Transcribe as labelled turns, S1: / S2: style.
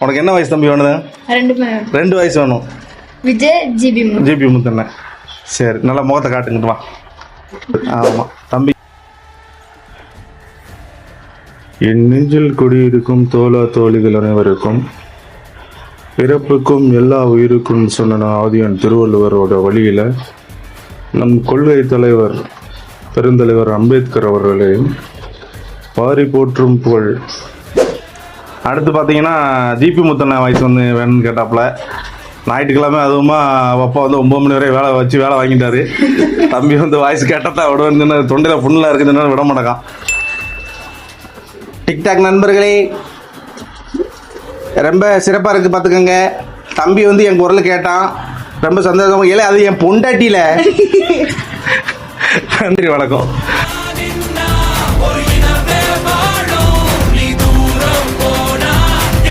S1: உனக்கு என்ன வயசு தம்பி வேணுது? 2 வயசு வேணும்.
S2: விஜய் ஜிபி
S1: முத்தண்ண. சரி, நல்லா முகத்தை காட்டுங்கிட்டு வா. ஆமாம் தம்பி. என் நெஞ்சில் குடியிருக்கும் தோழா தோழிகள் அனைவருக்கும் பிறப்புக்கும் எல்லா உயிருக்கும் சொன்ன ஆதியன் திருவள்ளுவரோட வழியில் நம் கொள்கை தலைவர் பெருந்தலைவர் அம்பேத்கர் அவர்களையும் பாரி போற்றும் புகழ். அடுத்து பார்த்தீங்கன்னா ஜிபி முத்தண்ண வயசு வந்து வேணும்னு கேட்டாப்புல. ஞாயிற்றுக்கிழமை அதுவுமா அப்பா வந்து 9 மணி வரை வேலை வாங்கிட்டாரு. தம்பி வந்து வாய்ஸ் கேட்டால் விடுவேன்னு தொண்டையில் புண்ணில் இருக்குதுன்னு விட மாட்டேக்கான். டிக்டாக் நண்பர்களே, ரொம்ப சிறப்பாக இருக்குது பார்த்துக்கோங்க. தம்பி வந்து என் குரல் கேட்டான், ரொம்ப சந்தோஷம். இல்லை அது என் பொண்டாட்டியில். நன்றி, வணக்கம்.